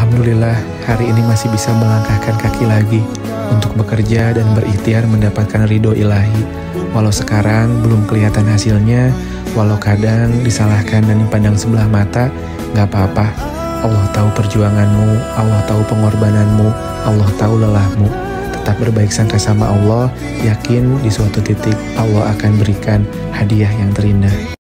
Alhamdulillah, hari ini masih bisa melangkahkan kaki lagi untuk bekerja dan berikhtiar mendapatkan ridho ilahi. Walau sekarang belum kelihatan hasilnya, walau kadang disalahkan dan dipandang sebelah mata, gak apa-apa. Allah tahu perjuanganmu, Allah tahu pengorbananmu, Allah tahu lelahmu. Tetap berbaik sangka sama Allah, yakin di suatu titik Allah akan berikan hadiah yang terindah.